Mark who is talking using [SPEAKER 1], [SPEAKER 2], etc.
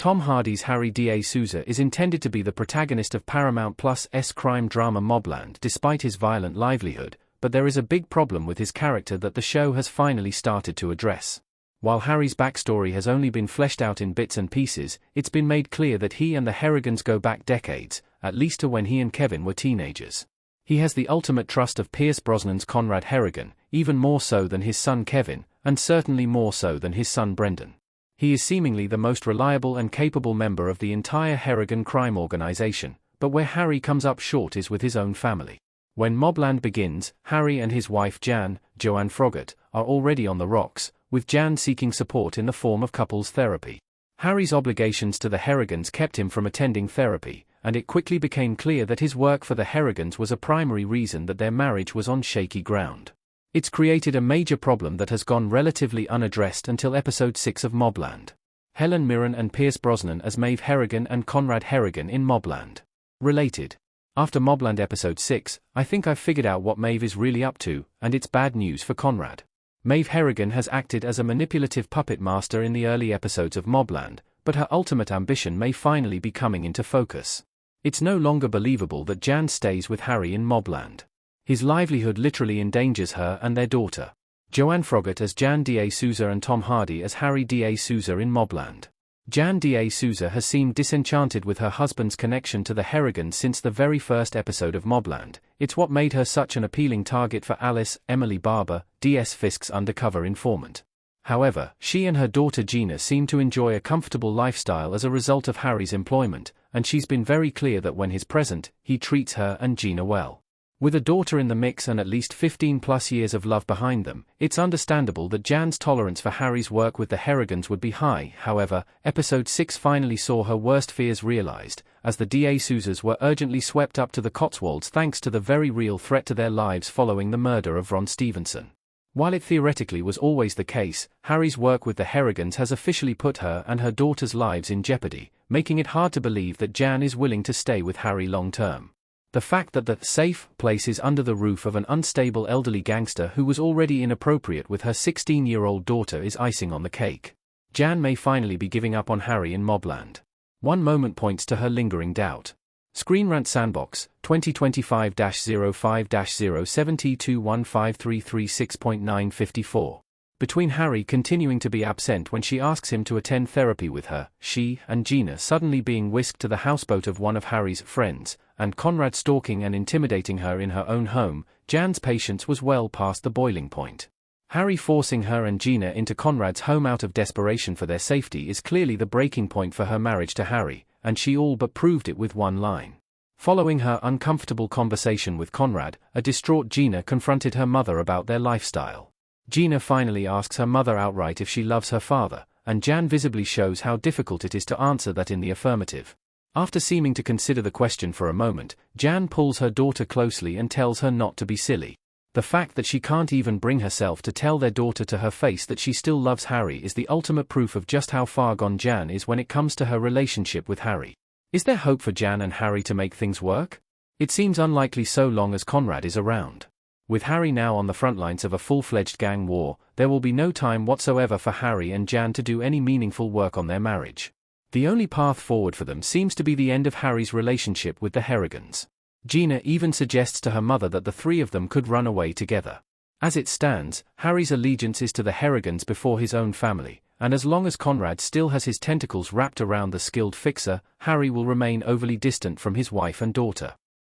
[SPEAKER 1] Tom Hardy's Harry Da Souza is intended to be the protagonist of Paramount Plus' crime drama MobLand despite his violent livelihood, but there is a big problem with his character that the show has finally started to address. While Harry's backstory has only been fleshed out in bits and pieces, it's been made clear that he and the Harrigans go back decades, at least to when he and Kevin were teenagers. He has the ultimate trust of Pierce Brosnan's Conrad Harrigan, even more so than his son Kevin, and certainly more so than his son Brendan. He is seemingly the most reliable and capable member of the entire Harrigan crime organization, but where Harry comes up short is with his own family. When MobLand begins, Harry and his wife Joanne Froggatt, are already on the rocks, with Jan seeking support in the form of couples therapy. Harry's obligations to the Harrigans kept him from attending therapy, and it quickly became clear that his work for the Harrigans was a primary reason that their marriage was on shaky ground. It's created a major problem that has gone relatively unaddressed until episode 6 of MobLand. Helen Mirren and Pierce Brosnan as Maeve Harrigan and Conrad Harrigan in MobLand. Related. After MobLand episode 6, I think I've figured out what Maeve is really up to, and it's bad news for Conrad. Maeve Harrigan has acted as a manipulative puppet master in the early episodes of MobLand, but her ultimate ambition may finally be coming into focus. It's no longer believable that Jan stays with Harry in MobLand. His livelihood literally endangers her and their daughter. Joanne Froggatt as Jan Da Souza and Tom Hardy as Harry Da Souza in MobLand. Jan Da Souza has seemed disenchanted with her husband's connection to the Harrigans since the very first episode of MobLand. It's what made her such an appealing target for Alice, Emily Barber, D.S. Fisk's undercover informant. However, she and her daughter Gina seem to enjoy a comfortable lifestyle as a result of Harry's employment, and she's been very clear that when he's present, he treats her and Gina well. With a daughter in the mix and at least 15+ years of love behind them, it's understandable that Jan's tolerance for Harry's work with the Harrigans would be high. However, episode 6 finally saw her worst fears realized, as the Da Souzas were urgently swept up to the Cotswolds thanks to the very real threat to their lives following the murder of Ron Stevenson. While it theoretically was always the case, Harry's work with the Harrigans has officially put her and her daughter's lives in jeopardy, making it hard to believe that Jan is willing to stay with Harry long-term. The fact that the safe place is under the roof of an unstable elderly gangster who was already inappropriate with her 16-year-old daughter is icing on the cake. Jan may finally be giving up on Harry in MobLand. One moment points to her lingering doubt. Screen Rant Sandbox, 2025-05-072153336.954. Between Harry continuing to be absent when she asks him to attend therapy with her, she and Gina suddenly being whisked to the houseboat of one of Harry's friends, and Conrad stalking and intimidating her in her own home, Jan's patience was well past the boiling point. Harry forcing her and Gina into Conrad's home out of desperation for their safety is clearly the breaking point for her marriage to Harry, and she all but proved it with one line. Following her uncomfortable conversation with Conrad, a distraught Gina confronted her mother about their lifestyle. Gina finally asks her mother outright if she loves her father, and Jan visibly shows how difficult it is to answer that in the affirmative. After seeming to consider the question for a moment, Jan pulls her daughter closely and tells her not to be silly. The fact that she can't even bring herself to tell their daughter to her face that she still loves Harry is the ultimate proof of just how far gone Jan is when it comes to her relationship with Harry. Is there hope for Jan and Harry to make things work? It seems unlikely so long as Conrad is around. With Harry now on the front lines of a full-fledged gang war, there will be no time whatsoever for Harry and Jan to do any meaningful work on their marriage. The only path forward for them seems to be the end of Harry's relationship with the Harrigans. Gina even suggests to her mother that the three of them could run away together. As it stands, Harry's allegiance is to the Harrigans before his own family, and as long as Conrad still has his tentacles wrapped around the skilled fixer, Harry will remain overly distant from his wife and daughter.